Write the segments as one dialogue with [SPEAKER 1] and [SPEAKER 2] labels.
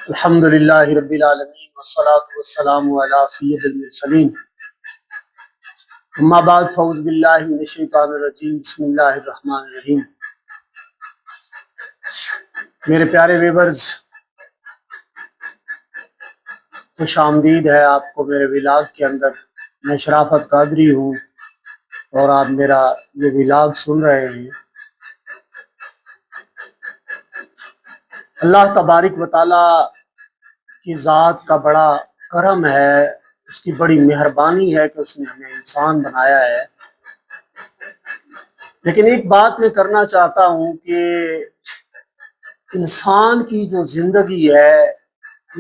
[SPEAKER 1] الحمد للہ رب العالمین والصلاة والسلام علی سید المرسلین اما بعد فاعوذ باللہ من الشیطان الرجیم بسم اللہ الرحمن الرحیم۔ میرے پیارے ویورز، خوش آمدید ہے آپ کو میرے ولاگ کے اندر۔ میں شرافت قادری ہوں اور آپ میرا یہ ولاگ سن رہے ہیں۔ اللہ تبارک و تعالی کی ذات کا بڑا کرم ہے، اس کی بڑی مہربانی ہے کہ اس نے ہمیں انسان بنایا ہے۔ لیکن ایک بات میں کرنا چاہتا ہوں کہ انسان کی جو زندگی ہے،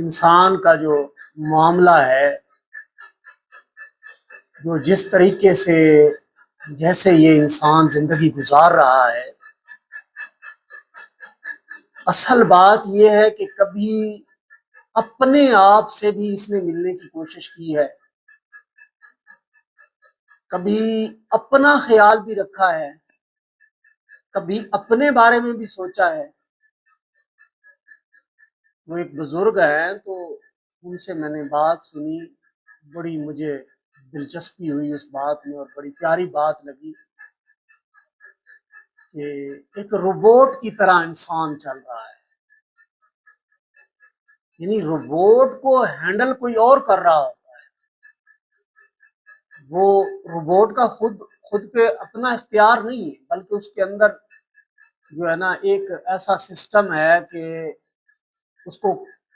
[SPEAKER 1] انسان کا جو معاملہ ہے، جو جس طریقے سے جیسے یہ انسان زندگی گزار رہا ہے، اصل بات یہ ہے کہ کبھی اپنے آپ سے بھی اس نے ملنے کی کوشش کی ہے، کبھی اپنا خیال بھی رکھا ہے، کبھی اپنے بارے میں بھی سوچا ہے۔ وہ ایک بزرگ ہیں تو ان سے میں نے بات سنی، بڑی مجھے دلچسپی ہوئی اس بات میں اور بڑی پیاری بات لگی کہ ایک روبوٹ کی طرح انسان چل رہا ہے، یعنی روبوٹ کو ہینڈل کوئی اور کر رہا ہوتا ہے۔ وہ روبوٹ کا خود پہ اپنا اختیار نہیں ہے، بلکہ اس کے اندر جو ہے نا ایک ایسا سسٹم ہے کہ اس کو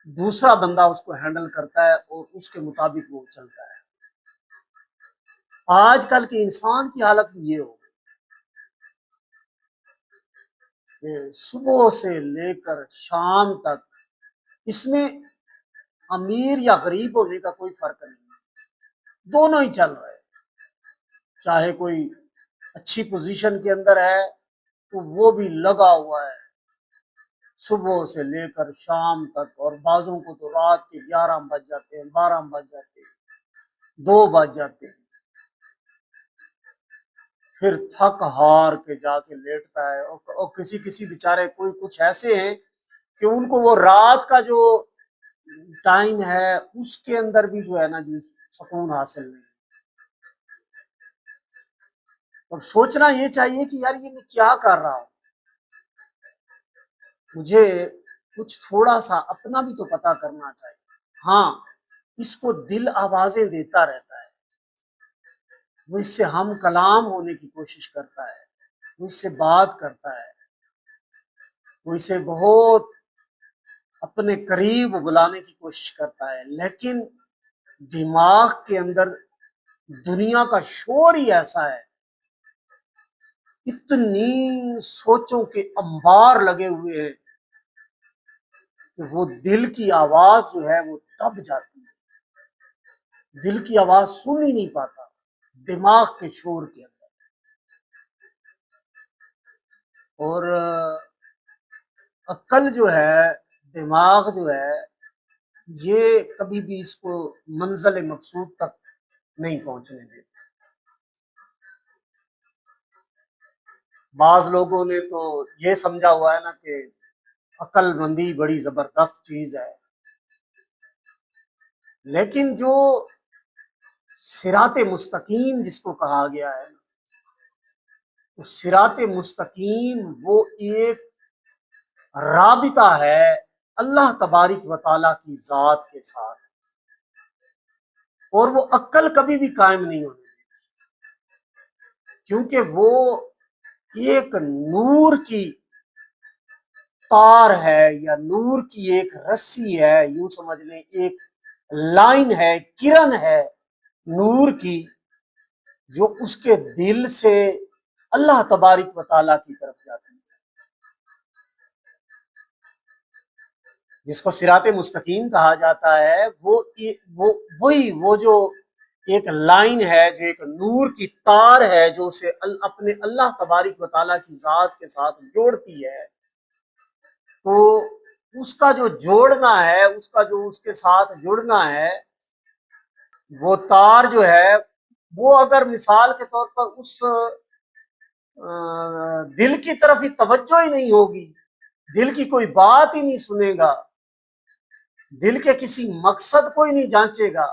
[SPEAKER 1] دوسرا بندہ اس کو ہینڈل کرتا ہے اور اس کے مطابق وہ چلتا ہے۔ آج کل کے انسان کی حالت بھی یہ ہو کہ صبح سے لے کر شام تک اس میں امیر یا غریب ہونے کا کوئی فرق نہیں ہے، دونوں ہی چل رہے ہیں۔ چاہے کوئی اچھی پوزیشن کے اندر ہے تو وہ بھی لگا ہوا ہے صبح سے لے کر شام تک، اور بعضوں کو تو رات کے 11 بج جاتے ہیں، 12 بج جاتے ہیں، 2 بج جاتے ہیں، پھر تھک ہار کے جا کے لیٹتا ہے۔ اور کسی بیچارے کوئی کچھ ایسے ہیں کہ ان کو وہ رات کا جو ٹائم ہے اس کے اندر بھی جو ہے نا جی سکون حاصل نہیں۔ اور سوچنا یہ چاہیے کہ یار یہ میں کیا کر رہا ہوں، مجھے کچھ تھوڑا سا اپنا بھی تو پتا کرنا چاہیے۔ ہاں، اس کو دل آوازیں دیتا رہتا ہے، وہ اس سے ہم کلام ہونے کی کوشش کرتا ہے، وہ اس سے بات کرتا ہے، وہ اسے بہت اپنے قریب بلانے کی کوشش کرتا ہے، لیکن دماغ کے اندر دنیا کا شور ہی ایسا ہے، اتنی سوچوں کے انبار لگے ہوئے ہیں کہ وہ دل کی آواز جو ہے وہ دب جاتی ہے، دل کی آواز سن ہی نہیں پاتا دماغ کے شور کے اندر۔ اور عقل جو ہے، دماغ جو ہے، یہ کبھی بھی اس کو منزل مقصود تک نہیں پہنچنے دیتا۔ بعض لوگوں نے تو یہ سمجھا ہوا ہے نا کہ عقل مندی بڑی زبردست چیز ہے، لیکن جو صراط مستقیم جس کو کہا گیا ہے، تو صراط مستقیم وہ ایک رابطہ ہے اللہ تبارک و تعالیٰ کی ذات کے ساتھ، اور وہ عقل کبھی بھی قائم نہیں ہونے دیتی، کیونکہ وہ ایک نور کی تار ہے یا نور کی ایک رسی ہے، یوں سمجھ لیں ایک لائن ہے، کرن ہے نور کی، جو اس کے دل سے اللہ تبارک و تعالیٰ کی طرف جاتی ہے، جس کو صراط مستقیم کہا جاتا ہے۔ وہ جو ایک لائن ہے، جو ایک نور کی تار ہے، جو اسے اپنے اللہ تبارک و تعالیٰ کی ذات کے ساتھ جوڑتی ہے، تو اس کا جو جوڑنا ہے، اس کا جو اس کے ساتھ جڑنا ہے، وہ تار جو ہے وہ اگر مثال کے طور پر اس دل کی طرف ہی توجہ ہی نہیں ہوگی، دل کی کوئی بات ہی نہیں سنے گا، دل کے کسی مقصد کو ہی نہیں جانچے گا،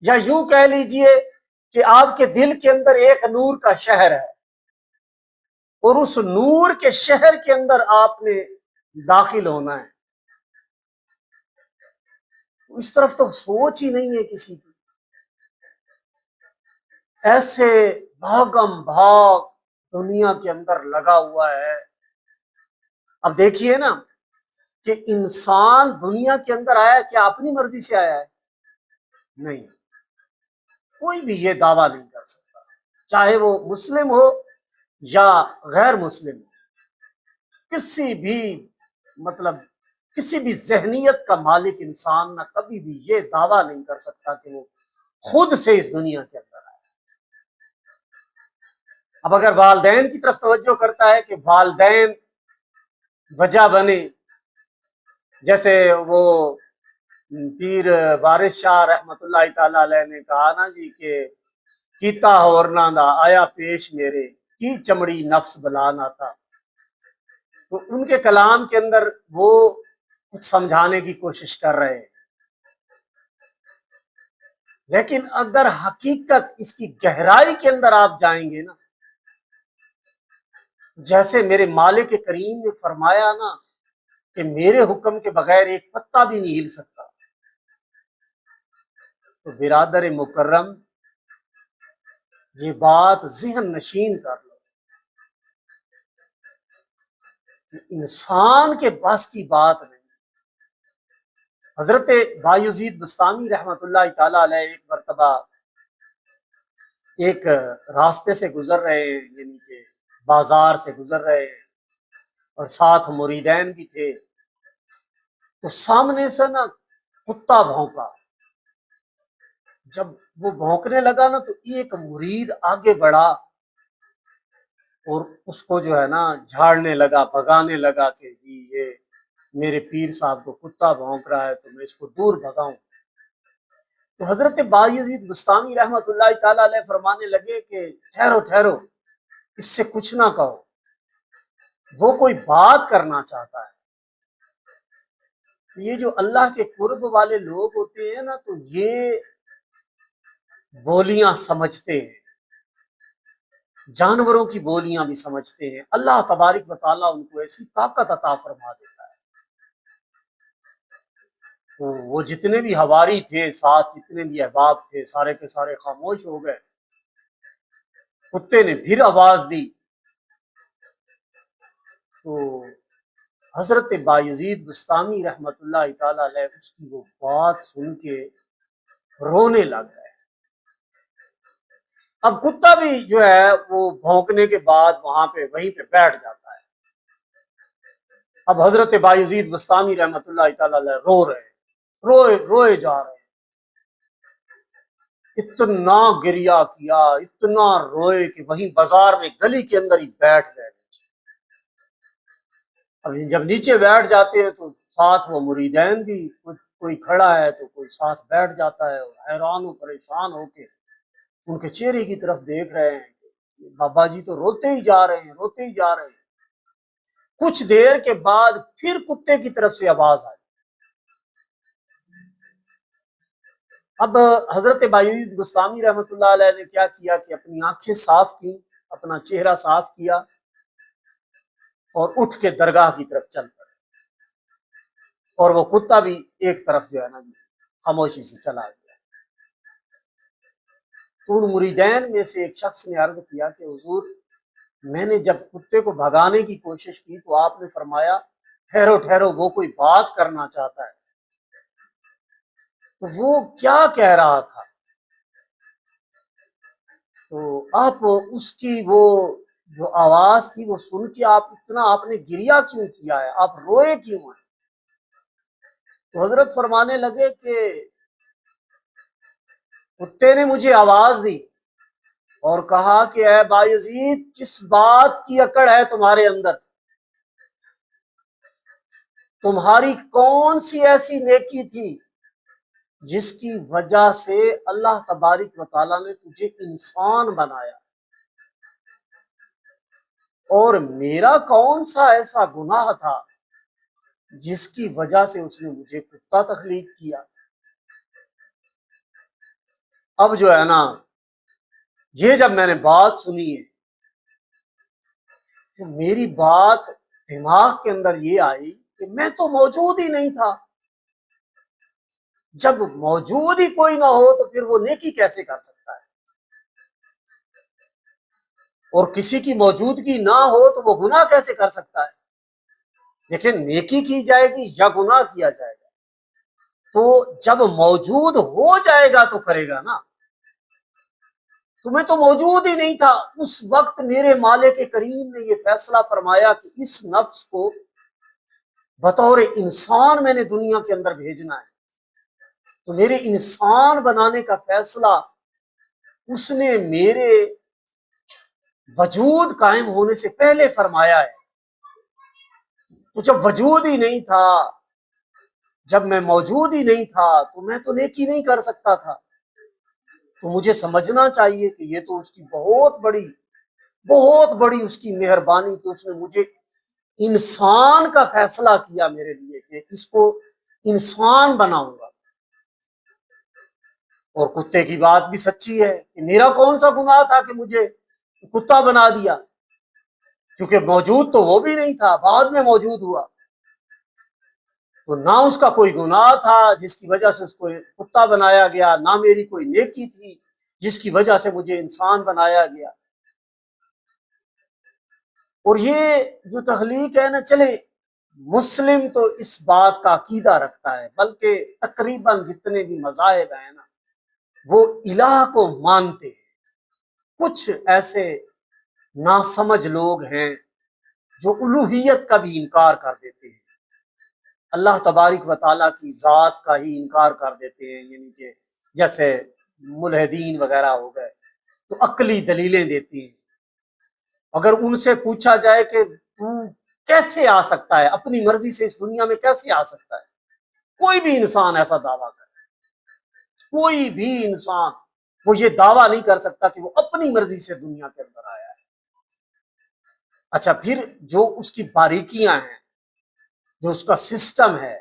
[SPEAKER 1] یا یوں کہہ لیجئے کہ آپ کے دل کے اندر ایک نور کا شہر ہے، اور اس نور کے شہر کے اندر آپ نے داخل ہونا ہے، اس طرف تو سوچ ہی نہیں ہے کسی کی۔ ایسے بھاگم بھاگ دنیا کے اندر لگا ہوا ہے۔ اب دیکھیے نا کہ انسان دنیا کے اندر آیا کیا اپنی مرضی سے آیا ہے؟ نہیں، کوئی بھی یہ دعویٰ نہیں کر سکتا، چاہے وہ مسلم ہو یا غیر مسلم ہو، کسی بھی مطلب کسی بھی ذہنیت کا مالک انسان نہ کبھی بھی یہ دعویٰ نہیں کر سکتا کہ وہ خود سے اس دنیا کے اندر آئے۔ اب اگر والدین کی طرف توجہ کرتا ہے کہ والدین وجہ بنے، جیسے وہ پیر وارث شاہ رحمت اللہ تعالی علیہ نے کہا نا جی کہ کیتا ہورنا دا آیا پیش میرے کی چمڑی نفس بلا نہ تھا، تو ان کے کلام کے اندر وہ کچھ سمجھانے کی کوشش کر رہے ہیں، لیکن اگر حقیقت اس کی گہرائی کے اندر آپ جائیں گے نا، جیسے میرے مالک کریم نے فرمایا نا کہ میرے حکم کے بغیر ایک پتا بھی نہیں ہل سکتا، تو برادر مکرم یہ بات ذہن نشین کر لو کہ انسان کے بس کی بات نہیں۔ حضرت بایزید بستامی رحمت اللہ تعالی علیہ ایک مرتبہ ایک راستے سے گزر رہے ہیں، یعنی کہ بازار سے گزر رہے ہیں، اور ساتھ مریدین بھی تھے، تو سامنے سے نا کتا بھونکا۔ جب وہ بھونکنے لگا نا تو ایک مرید آگے بڑھا اور اس کو جو ہے نا جھاڑنے لگا، بھگانے لگا کہ جی یہ میرے پیر صاحب کو کتا بھونک رہا ہے تو میں اس کو دور بھگاؤں۔ تو حضرت بایزید بستامی رحمت اللہ تعالی علیہ فرمانے لگے کہ ٹھہرو ٹھہرو، اس سے کچھ نہ کہو، وہ کوئی بات کرنا چاہتا ہے۔ یہ جو اللہ کے قرب والے لوگ ہوتے ہیں نا تو یہ بولیاں سمجھتے ہیں، جانوروں کی بولیاں بھی سمجھتے ہیں۔ اللہ تبارک و تعالیٰ ان کو ایسی طاقت عطا فرما دیتا ہے۔ تو وہ جتنے بھی حواری تھے، ساتھ جتنے بھی احباب تھے، سارے کے سارے خاموش ہو گئے۔ کتے نے پھر آواز دی تو حضرت بایزید بستامی رحمت اللہ تعالی علیہ اس کی وہ بات سن کے رونے لگ گئے۔ اب کتا بھی جو ہے وہ بھونکنے کے بعد وہاں پہ وہیں پہ بیٹھ جاتا ہے۔ اب حضرت بایزید بستامی رحمت اللہ تعالی علیہ رو رہے، روئے جا رہے، اتنا گریا کیا، اتنا روئے کہ وہیں بازار میں گلی کے اندر ہی بیٹھ گئے۔ اب جب نیچے بیٹھ جاتے ہیں تو ساتھ وہ مریدین بھی، کوئی کھڑا ہے تو کوئی ساتھ بیٹھ جاتا ہے، اور حیران و پریشان ہو کے ان کے چہرے کی طرف دیکھ رہے ہیں کہ بابا جی تو روتے ہی جا رہے ہیں، روتے ہی جا رہے ہیں۔ کچھ دیر کے بعد پھر کتے کی طرف سے آواز آئی۔ اب حضرت بایزید بستامی رحمت اللہ علیہ نے کیا کیا کہ اپنی آنکھیں صاف کی، اپنا چہرہ صاف کیا، اور اٹھ کے درگاہ کی طرف چل پڑے، اور وہ کتا بھی ایک طرف جو ہے نا خاموشی سے چلا گیا۔ تو ان مریدین میں سے ایک شخص نے عرض کیا کہ حضور میں نے جب کتے کو بھگانے کی کوشش کی تو آپ نے فرمایا ٹھہرو ٹھہرو، وہ کوئی بات کرنا چاہتا ہے۔ تو وہ کیا کہہ رہا تھا؟ تو آپ اس کی وہ جو آواز تھی وہ سن کے آپ نے گریا کیوں کیا ہے، آپ روئے کیوں ہیں؟ تو حضرت فرمانے لگے کہ کتے نے مجھے آواز دی اور کہا کہ اے بایزید کس بات کی اکڑ ہے تمہارے اندر، تمہاری کون سی ایسی نیکی تھی جس کی وجہ سے اللہ تبارک و تعالیٰ نے تجھے انسان بنایا، اور میرا کون سا ایسا گناہ تھا جس کی وجہ سے اس نے مجھے کتا تخلیق کیا۔ اب جو ہے نا، یہ جب میں نے بات سنی ہے تو میری بات دماغ کے اندر یہ آئی کہ میں تو موجود ہی نہیں تھا۔ جب موجود ہی کوئی نہ ہو تو پھر وہ نیکی کیسے کر سکتا ہے؟ اور کسی کی موجودگی نہ ہو تو وہ گناہ کیسے کر سکتا ہے؟ لیکن نیکی کی جائے گی یا گناہ کیا جائے گا، تو جب موجود ہو جائے گا تو کرے گا نا۔ تو میں تو موجود ہی نہیں تھا اس وقت۔ میرے مالک کریم نے یہ فیصلہ فرمایا کہ اس نفس کو بطور انسان میں نے دنیا کے اندر بھیجنا ہے، تو میرے انسان بنانے کا فیصلہ اس نے میرے وجود قائم ہونے سے پہلے فرمایا ہے۔ تو جب وجود ہی نہیں تھا، جب میں موجود ہی نہیں تھا، تو میں تو نیکی نہیں کر سکتا تھا۔ تو مجھے سمجھنا چاہیے کہ یہ تو اس کی بہت بڑی اس کی مہربانی کہ اس نے مجھے انسان کا فیصلہ کیا میرے لیے کہ اس کو انسان بناؤں گا۔ اور کتے کی بات بھی سچی ہے کہ میرا کون سا گناہ تھا کہ مجھے کتا بنا دیا، کیونکہ موجود تو وہ بھی نہیں تھا، بعد میں موجود ہوا۔ تو نہ اس کا کوئی گناہ تھا جس کی وجہ سے اس کو کتا بنایا گیا، نہ میری کوئی نیکی تھی جس کی وجہ سے مجھے انسان بنایا گیا۔ اور یہ جو تخلیق ہے نا، چلے مسلم تو اس بات کا عقیدہ رکھتا ہے، بلکہ تقریباً جتنے بھی مذاہب ہیں نا وہ الہ کو مانتے ہیں۔ کچھ ایسے ناسمجھ لوگ ہیں جو الوہیت کا بھی انکار کر دیتے ہیں، اللہ تبارک و تعالیٰ کی ذات کا ہی انکار کر دیتے ہیں، یعنی کہ جیسے ملحدین وغیرہ ہو گئے تو عقلی دلیلیں دیتی ہیں۔ اگر ان سے پوچھا جائے کہ تو کیسے آ سکتا ہے، اپنی مرضی سے اس دنیا میں کیسے آ سکتا ہے، کوئی بھی انسان ایسا دعویٰ کرے، کوئی بھی انسان وہ یہ دعویٰ نہیں کر سکتا کہ وہ اپنی مرضی سے دنیا کے اندر آیا ہے۔ اچھا، پھر جو اس کی باریکیاں ہیں، جو اس کا سسٹم ہے،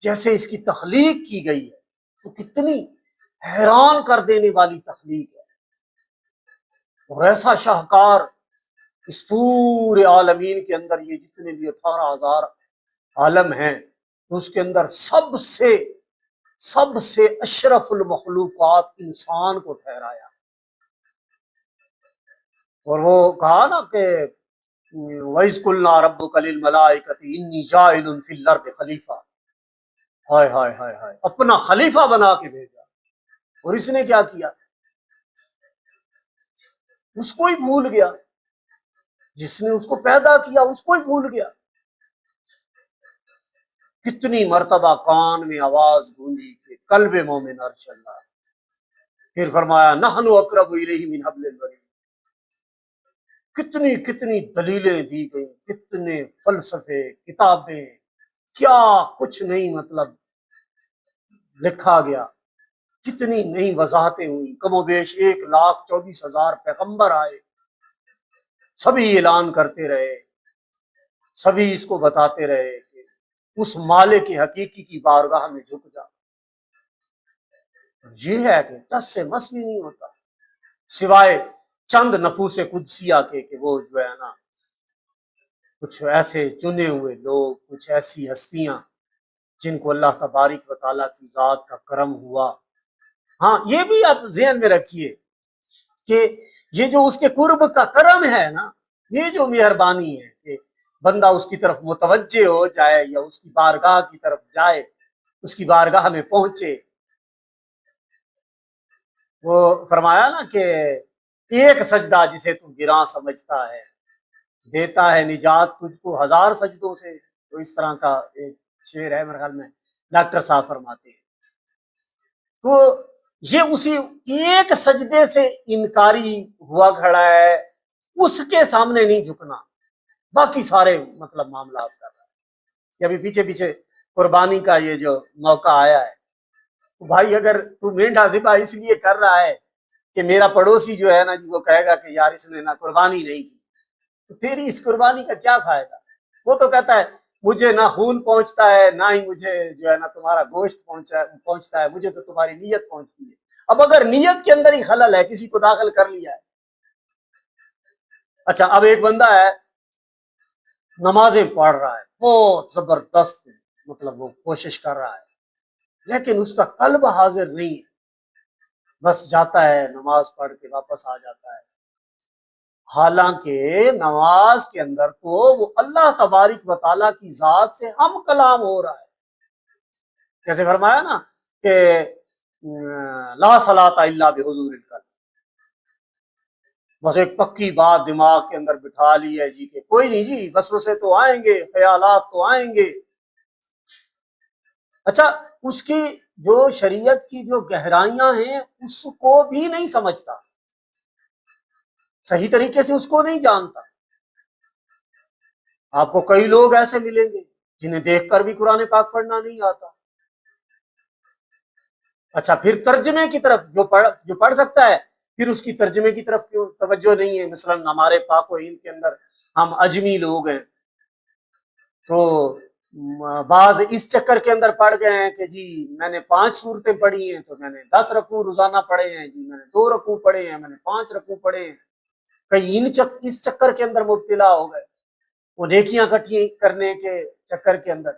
[SPEAKER 1] جیسے اس کی تخلیق کی گئی ہے، تو کتنی حیران کر دینے والی تخلیق ہے۔ اور ایسا شاہکار اس پورے عالمین کے اندر، یہ جتنے بھی 18,000 عالم ہیں، تو اس کے اندر سب سے اشرف المخلوقات انسان کو ٹھہرایا۔ اور وہ کہا نا کہ وَإِذْ قُلْنَا رَبُّكَ لِلْمَلَائِكَةِ إِنِّي جَاعِلٌ فِي الْأَرْضِ خلیفہ، ہائے ہائے ہائے ہائے، اپنا خلیفہ بنا کے بھیجا۔ اور اس نے کیا کیا؟ اس کو ہی بھول گیا، جس نے اس کو پیدا کیا اس کو ہی بھول گیا۔ کتنی مرتبہ کان میں آواز گونجی کہ قلب مومن عرش اللہ، پھر فرمایا نحن اقرب الیہ من حبل الورید۔ کتنی دلیلیں دی گئی، کتنے فلسفے، کتابیں، کیا کچھ نہیں مطلب لکھا گیا، کتنی نئی وضاحتیں ہوئی، کم و بیش 1,24,000 پیغمبر آئے، سبھی اعلان کرتے رہے، سبھی اس کو بتاتے رہے کہ اس مالک حقیقی کی بارگاہ میں جھک جا۔ یہ ہے کہ ٹس سے مس بھی نہیں ہوتا، سوائے چند نفوس قدسیہ کے کہ وہ جو ہے نا کچھ ایسے چنے ہوئے لوگ، کچھ ایسی ہستیاں جن کو اللہ تبارک و تعالیٰ کی ذات کا کرم ہوا۔ ہاں، یہ بھی آپ ذہن میں رکھیے کہ یہ جو اس کے قرب کا کرم ہے نا، یہ جو مہربانی ہے کہ بندہ اس کی طرف متوجہ ہو جائے یا اس کی بارگاہ کی طرف جائے، اس کی بارگاہ میں پہنچے۔ وہ فرمایا نا کہ ایک سجدہ جسے تو گراں سمجھتا ہے دیتا ہے نجات تجھ کو 1000 سجدوں سے۔ تو اس طرح کا ایک شعر ہے، میرے خیال میں ڈاکٹر صاحب فرماتے ہیں۔ تو یہ اسی ایک سجدے سے انکاری ہوا کھڑا ہے، اس کے سامنے نہیں جھکنا، باقی سارے مطلب معاملات کر رہا ہے کہ ابھی پیچھے قربانی کا یہ جو موقع آیا ہے، بھائی اگر تو مینڈا ذبح اس لیے کر رہا ہے کہ میرا پڑوسی جو ہے نا جی وہ کہے گا کہ یار اس نے نا قربانی نہیں کی، تو تیری اس قربانی کا کیا فائدہ؟ وہ تو کہتا ہے مجھے نہ خون پہنچتا ہے، نہ ہی مجھے جو ہے نا تمہارا گوشت پہنچتا ہے، مجھے تو تمہاری نیت پہنچتی ہے۔ اب اگر نیت کے اندر ہی خلل ہے، کسی کو داخل کر لیا ہے، اچھا اب ایک بندہ ہے نمازیں پڑھ رہا ہے بہت زبردست، مطلب وہ کوشش کر رہا ہے، لیکن اس کا قلب حاضر نہیں ہے، بس جاتا ہے نماز پڑھ کے واپس آ جاتا ہے، حالانکہ نماز کے اندر تو وہ اللہ تبارک و تعالیٰ کی ذات سے ہم کلام ہو رہا ہے، جیسے فرمایا نا کہ لا صلاۃ الا بحضور القلب، بس ایک پکی بات دماغ کے اندر بٹھا لی ہے جی کہ کوئی نہیں جی، وسوسے تو آئیں گے، خیالات تو آئیں گے۔ اچھا اس کی جو شریعت کی جو گہرائیاں ہیں اس کو بھی نہیں سمجھتا، صحیح طریقے سے اس کو نہیں جانتا۔ آپ کو کئی لوگ ایسے ملیں گے جنہیں دیکھ کر بھی قرآن پاک پڑھنا نہیں آتا۔ اچھا پھر ترجمے کی طرف جو پڑھ سکتا ہے، پھر اس کی ترجمے کی طرف کیوں توجہ نہیں ہے؟ مثلا ہمارے پاک و ہند کے اندر ہم اجمی لوگ ہیں، تو بعض اس چکر کے اندر پڑھ گئے ہیں کہ جی میں نے 5 سورتیں پڑھی ہیں تو میں نے 10 رکوع روزانہ پڑھے ہیں، جی میں نے 2 رکوع پڑھے ہیں، میں نے 5 رکوع پڑھے ہیں۔ کئی اس چکر کے اندر مبتلا ہو گئے، وہ نیکیاں اکٹھی کرنے کے چکر کے اندر۔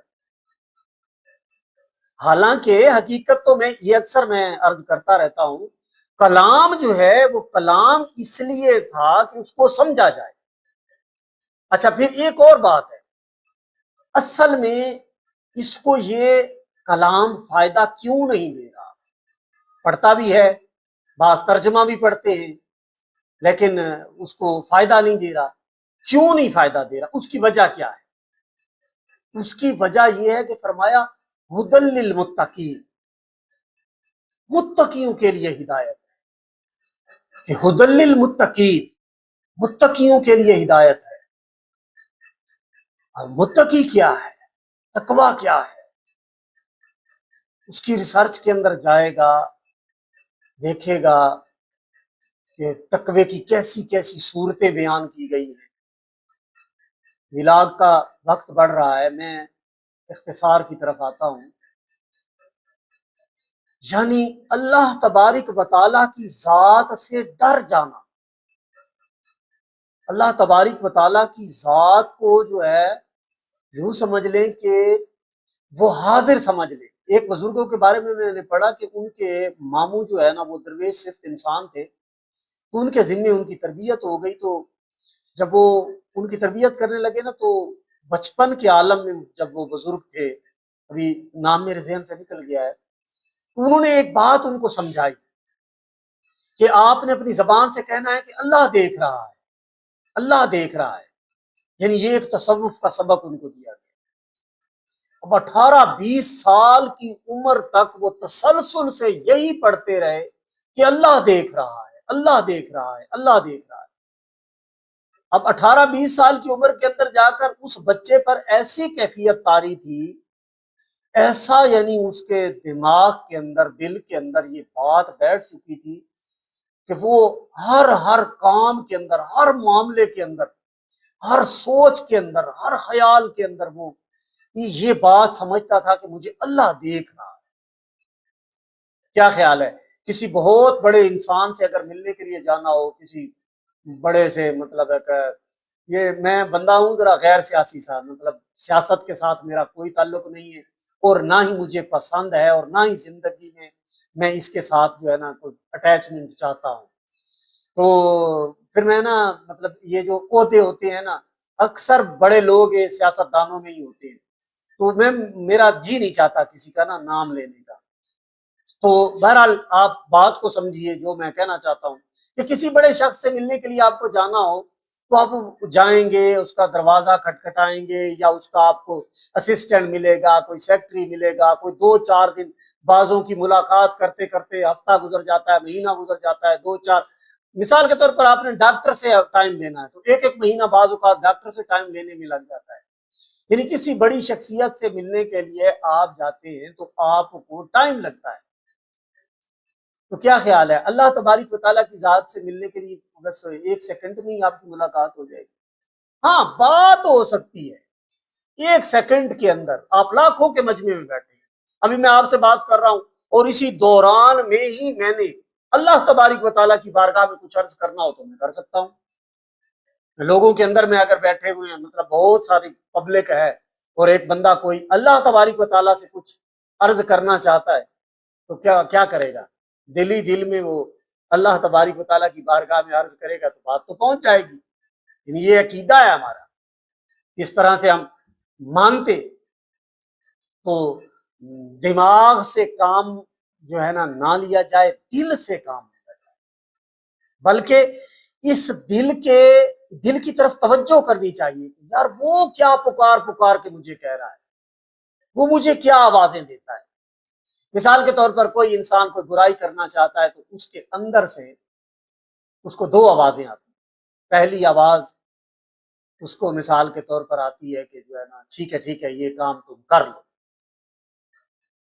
[SPEAKER 1] حالانکہ حقیقت تو یہ اکثر میں عرض کرتا رہتا ہوں، کلام جو ہے وہ کلام اس لیے تھا کہ اس کو سمجھا جائے۔ اچھا پھر ایک اور بات ہے، اصل میں اس کو یہ کلام فائدہ کیوں نہیں دے رہا؟ پڑھتا بھی ہے، بعض ترجمہ بھی پڑھتے ہیں، لیکن اس کو فائدہ نہیں دے رہا۔ کیوں نہیں فائدہ دے رہا؟ اس کی وجہ کیا ہے؟ اس کی وجہ یہ ہے کہ فرمایا ہدی للمتقین، متقیوں کے لیے ہدایت ہے، کہ ہدی للمتقین، متقیوں کے لیے ہدایت ہے۔ اور متقی کیا ہے، تقوی کیا ہے، اس کی ریسرچ کے اندر جائے گا، دیکھے گا کہ تقوی کی کیسی کیسی صورتیں بیان کی گئی ہیں۔ میلاد کا وقت بڑھ رہا ہے، میں اختصار کی طرف آتا ہوں۔ یعنی اللہ تبارک و تعالیٰ کی ذات سے ڈر جانا، اللہ تبارک و تعالیٰ کی ذات کو جو ہے یوں سمجھ لیں کہ وہ حاضر سمجھ لیں۔ ایک بزرگوں کے بارے میں نے پڑھا کہ ان کے ماموں جو ہے نا وہ درویش صرف انسان تھے، تو ان کے ذمے ان کی تربیت ہو گئی، تو جب وہ ان کی تربیت کرنے لگے نا تو بچپن کے عالم میں جب وہ بزرگ تھے، ابھی نام میرے ذہن سے نکل گیا ہے، تو انہوں نے ایک بات ان کو سمجھائی کہ آپ نے اپنی زبان سے کہنا ہے کہ اللہ دیکھ رہا ہے، اللہ دیکھ رہا ہے، یعنی یہ ایک تصوف کا سبق ان کو دیا گیا۔ اب 18-20 سال کی عمر تک وہ تسلسل سے یہی پڑھتے رہے کہ اللہ دیکھ رہا ہے، اللہ دیکھ رہا ہے، اللہ دیکھ رہا ہے۔ اب 18-20 سال کی عمر کے اندر جا کر اس بچے پر ایسی کیفیت طاری تھی، ایسا یعنی اس کے دماغ کے اندر، دل کے اندر یہ بات بیٹھ چکی تھی کہ وہ ہر کام کے اندر، ہر معاملے کے اندر، ہر سوچ کے اندر، ہر خیال کے اندر وہ یہ بات سمجھتا تھا کہ مجھے اللہ دیکھ رہا ہے۔ کیا خیال ہے، کسی بہت بڑے انسان سے اگر ملنے کے لیے جانا ہو، کسی بڑے سے، مطلب ہے کہ یہ میں بندہ ہوں ذرا غیر سیاسی سا، مطلب سیاست کے ساتھ میرا کوئی تعلق نہیں ہے، اور نہ ہی مجھے پسند ہے، اور نہ ہی زندگی میں اس کے ساتھ جو ہے نا کوئی اٹیچمنٹ چاہتا ہوں، تو پھر میں نا مطلب یہ جو عہدے ہوتے ہیں نا، اکثر بڑے لوگ سیاست دانوں میں ہی ہوتے ہیں، تو میرا جی نہیں چاہتا کسی کا نا نام لینے کا۔ تو بہرحال آپ بات کو سمجھیے جو میں کہنا چاہتا ہوں، کہ کسی بڑے شخص سے ملنے کے لیے آپ کو جانا ہو تو آپ جائیں گے، اس کا دروازہ کھٹکھٹائیں گے، یا اس کا آپ کو اسسٹنٹ ملے گا، کوئی سیکٹری ملے گا، کوئی 2-4 دن، بعضوں کی ملاقات کرتے کرتے ہفتہ گزر جاتا ہے، مہینہ گزر جاتا ہے، 2-4، مثال کے طور پر آپ نے ڈاکٹر سے ٹائم لینا ہے تو ایک مہینہ بعض اوقات ڈاکٹر سے ٹائم لینے میں لگ جاتا ہے۔ یعنی کسی بڑی شخصیت سے ملنے کے لیے آپ جاتے ہیں تو آپ کو ٹائم لگتا ہے۔ تو کیا خیال ہے، اللہ تبارک و تعالیٰ کی ذات سے ملنے کے لیے بس 1 سیکنڈ میں ہی آپ کی ملاقات ہو جائے گی؟ ہاں بات ہو سکتی ہے، ایک سیکنڈ کے اندر آپ لاکھوں کے مجمع میں بیٹھے ہیں، ابھی میں آپ سے بات کر رہا ہوں اور اسی دوران میں ہی میں نے اللہ تبارک و تعالیٰ کی بارگاہ میں کچھ عرض کرنا ہو تو میں کر سکتا ہوں۔ لوگوں کے اندر میں اگر بیٹھے ہوئے ہیں، مطلب بہت ساری پبلک ہے، اور ایک بندہ کوئی اللہ تبارک و تعالیٰ سے کچھ عرض کرنا چاہتا ہے تو کیا کرے گا؟ دل ہی دل میں وہ اللہ تبارک و تعالیٰ کی بارگاہ میں عرض کرے گا تو بات تو پہنچ جائے گی۔ یعنی یہ عقیدہ ہے ہمارا، اس طرح سے ہم مانتے تو دماغ سے کام جو ہے نا نہ لیا جائے، دل سے کام لیا جائے، بلکہ اس دل کی طرف توجہ کرنی چاہیے کہ یار وہ کیا پکار پکار کے مجھے کہہ رہا ہے، وہ مجھے کیا آوازیں دیتا ہے۔ مثال کے طور پر کوئی انسان کوئی برائی کرنا چاہتا ہے تو اس کے اندر سے اس کو دو آوازیں آتی ہیں۔ پہلی آواز اس کو مثال کے طور پر آتی ہے کہ جو ہے نا ٹھیک ہے یہ کام تم کر لو،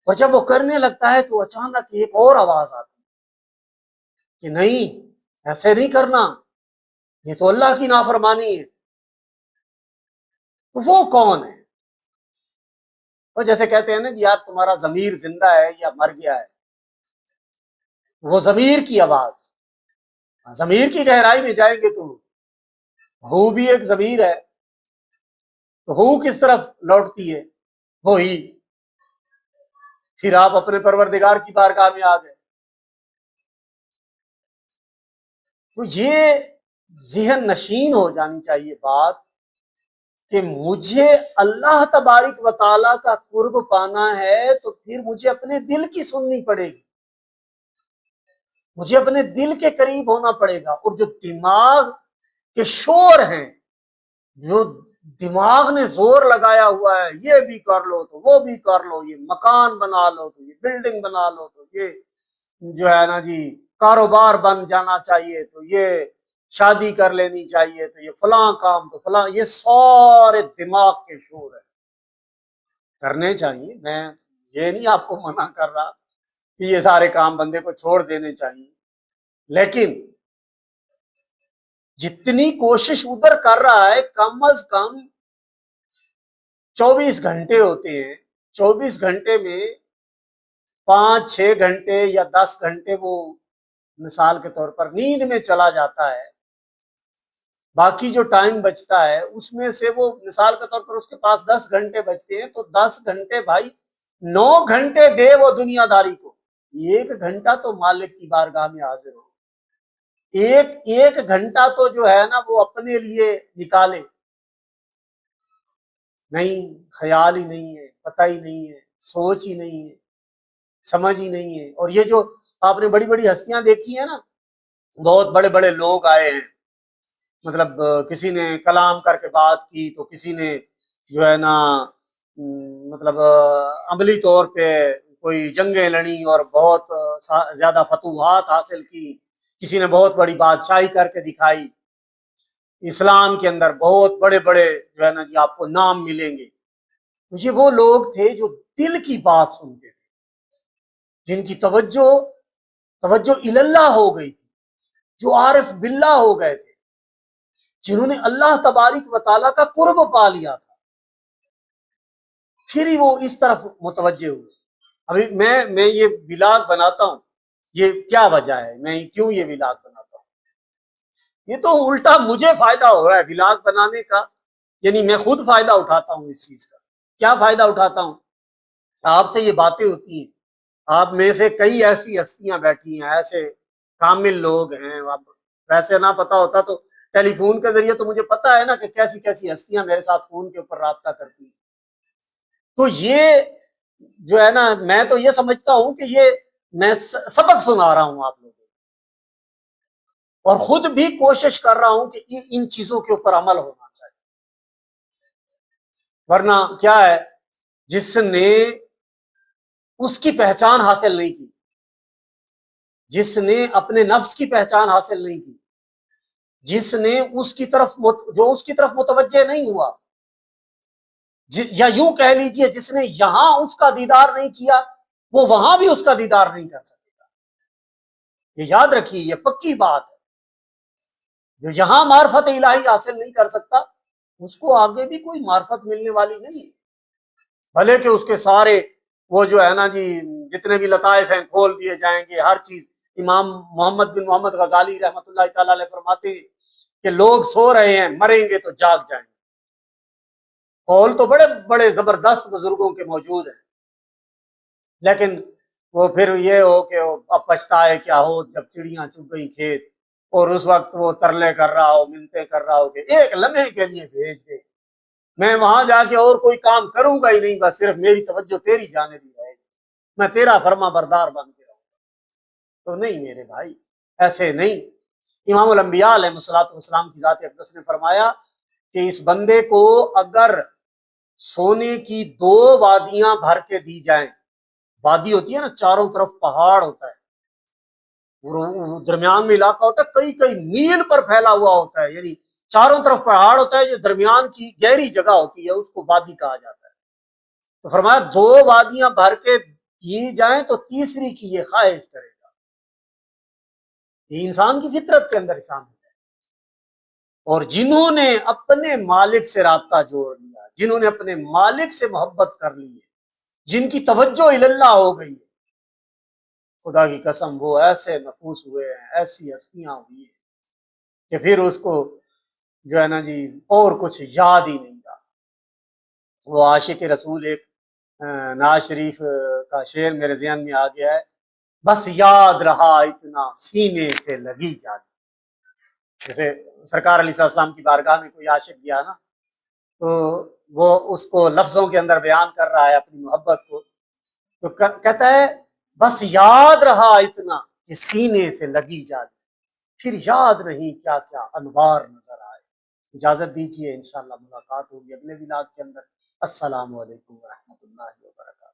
[SPEAKER 1] اور جب وہ کرنے لگتا ہے تو اچانک ایک اور آواز آتی ہے کہ نہیں ایسے نہیں کرنا، یہ تو اللہ کی نافرمانی ہے۔ تو وہ کون ہے؟ وہ جیسے کہتے ہیں نا کہ یار تمہارا ضمیر زندہ ہے یا مر گیا ہے، وہ ضمیر کی آواز، ضمیر کی گہرائی میں جائیں گے تو ہو بھی ایک ضمیر ہے، تو ہو کس طرف لوٹتی ہے؟ وہی، پھر آپ اپنے پروردگار کی بارگاہ میں آ گئے۔ تو یہ ذہن نشین ہو جانی چاہیے بات کہ مجھے اللہ تبارک و تعالیٰ کا قرب پانا ہے تو پھر مجھے اپنے دل کی سننی پڑے گی، مجھے اپنے دل کے قریب ہونا پڑے گا۔ اور جو دماغ کے شور ہیں، جو دماغ نے زور لگایا ہوا ہے، یہ بھی کر لو تو وہ بھی کر لو، یہ مکان بنا لو تو یہ بلڈنگ بنا لو تو یہ جو ہے نا جی کاروبار بن جانا چاہیے تو یہ شادی کر لینی چاہیے تو یہ فلاں کام تو فلاں، یہ سارے دماغ کے شور ہیں، کرنے چاہیے۔ میں یہ نہیں آپ کو منع کر رہا کہ یہ سارے کام بندے کو چھوڑ دینے چاہیے، لیکن جتنی کوشش ادھر کر رہا ہے کم از کم 24 گھنٹے ہوتے ہیں، 24 گھنٹے میں 5-6 گھنٹے یا 10 گھنٹے وہ مثال کے طور پر نیند میں چلا جاتا ہے، باقی جو ٹائم بچتا ہے اس میں سے وہ مثال کے طور پر اس کے پاس 10 گھنٹے بچتے ہیں، تو 10 گھنٹے بھائی 9 گھنٹے دے وہ دنیا داری کو، 1 گھنٹہ تو مالک کی بارگاہ میں حاضر ہو، ایک گھنٹہ تو جو ہے نا وہ اپنے لیے نکالے۔ نہیں، خیال ہی نہیں ہے، پتہ ہی نہیں ہے، سوچ ہی نہیں ہے، سمجھ ہی نہیں ہے۔ اور یہ جو آپ نے بڑی بڑی ہستیاں دیکھی ہیں نا، بہت بڑے بڑے لوگ آئے ہیں، مطلب کسی نے کلام کر کے بات کی تو کسی نے جو ہے نا مطلب عملی طور پہ کوئی جنگیں لڑی اور بہت زیادہ فتوحات حاصل کی، کسی نے بہت بڑی بادشاہی کر کے دکھائی۔ اسلام کے اندر بہت بڑے بڑے جو ہے نا جی آپ کو نام ملیں گے۔ تو یہ وہ لوگ تھے جو دل کی بات سنتے تھے، جن کی توجہ اللہ ہو گئی تھی، جو عارف باللہ ہو گئے تھے، جنہوں نے اللہ تبارک و تعالیٰ کا قرب پا لیا تھا، پھر ہی وہ اس طرف متوجہ ہوئے۔ ابھی میں یہ ولاگ بناتا ہوں، یہ کیا وجہ ہے، میں کیوں یہ ولاگ بناتا ہوں؟ یہ تو الٹا مجھے فائدہ ہو رہا ہے ولاگ بنانے کا، یعنی میں خود فائدہ اٹھاتا ہوں اس چیز کا۔ کیا فائدہ اٹھاتا ہوں؟ آپ سے یہ باتیں ہوتی ہیں، آپ میں سے کئی ایسی ہستیاں بیٹھی ہیں، ایسے کامل لوگ ہیں، اب ویسے نہ پتا ہوتا تو ٹیلی فون کے ذریعے تو مجھے پتا ہے نا کہ کیسی کیسی ہستیاں میرے ساتھ فون کے اوپر رابطہ کرتی ہیں۔ تو یہ جو ہے نا میں تو یہ سمجھتا ہوں کہ یہ میں سبق سنا رہا ہوں آپ لوگوں کو، اور خود بھی کوشش کر رہا ہوں کہ ان چیزوں کے اوپر عمل ہونا چاہیے۔ ورنہ کیا ہے، جس نے اس کی پہچان حاصل نہیں کی، جس نے اپنے نفس کی پہچان حاصل نہیں کی، جس نے اس کی طرف متوجہ نہیں ہوا، یا یوں کہہ لیجئے جس نے یہاں اس کا دیدار نہیں کیا وہ وہاں بھی اس کا دیدار نہیں کر سکے گا۔ یہ یاد رکھیے، یہ پکی بات ہے، جو یہاں معرفت الہی حاصل نہیں کر سکتا اس کو آگے بھی کوئی معرفت ملنے والی نہیں ہے، بھلے کہ اس کے سارے وہ جو ہے نا جی جتنے بھی لطائف ہیں کھول دیے جائیں گے، ہر چیز۔ امام محمد بن محمد غزالی رحمۃ اللہ تعالی علیہ فرماتے ہیں کہ لوگ سو رہے ہیں، مریں گے تو جاگ جائیں گے۔ قول تو بڑے بڑے زبردست بزرگوں کے موجود ہیں، لیکن وہ پھر یہ ہو کہ اب پچھتائے کیا ہو جب چڑیاں چگ گئی کھیت، اور اس وقت وہ ترلے کر رہا ہو، منتیں کر رہا ہو کہ ایک لمحے کے لیے بھیج دے، میں وہاں جا کے اور کوئی کام کروں گا ہی نہیں، بس صرف میری توجہ تیری جانب ہی رہے گی، میں تیرا فرما بردار بن کے رہوں گا۔ تو نہیں میرے بھائی، ایسے نہیں۔ امام الانبیاء علیہ الصلوۃ والسلام کی ذات اقدس نے فرمایا کہ اس بندے کو اگر سونے کی 2 وادیاں بھر کے دی جائیں، وادی ہوتی ہے نا چاروں طرف پہاڑ ہوتا ہے، وہ درمیان میں علاقہ ہوتا ہے، کئی کئی میل پر پھیلا ہوا ہوتا ہے، یعنی چاروں طرف پہاڑ ہوتا ہے، جو درمیان کی گہری جگہ ہوتی ہے اس کو وادی کہا جاتا ہے۔ تو فرمایا 2 وادیاں بھر کے دی جائیں تو تیسری کی یہ خواہش کرے گا۔ یہ انسان کی فطرت کے اندر شامل ہے۔ اور جنہوں نے اپنے مالک سے رابطہ جوڑ لیا، جنہوں نے اپنے مالک سے محبت کر لی ہے، جن کی توجہ اللہ ہو گئی ہے، خدا کی قسم وہ ایسے نفوس ہوئے ہیں، ایسی ہستیاں ہوئی ہیں کہ پھر اس کو جو ہے نا جی اور کچھ یاد ہی نہیں رہا۔ وہ عاشق رسول ایک نواز شریف کا شعر میرے ذہن میں آ گیا ہے، بس یاد رہا اتنا سینے سے لگی جاتی۔ جیسے سرکار علیہ السلام کی بارگاہ میں کوئی عاشق گیا نا، تو وہ اس کو لفظوں کے اندر بیان کر رہا ہے اپنی محبت کو، تو کہتا ہے بس یاد رہا اتنا کہ سینے سے لگی جاتی، پھر یاد نہیں کیا کیا انوار نظر آئے۔ اجازت دیجیے، انشاءاللہ ملاقات ہوگی اگلے ولاگ کے اندر۔ السلام علیکم ورحمۃ اللہ وبرکاتہ۔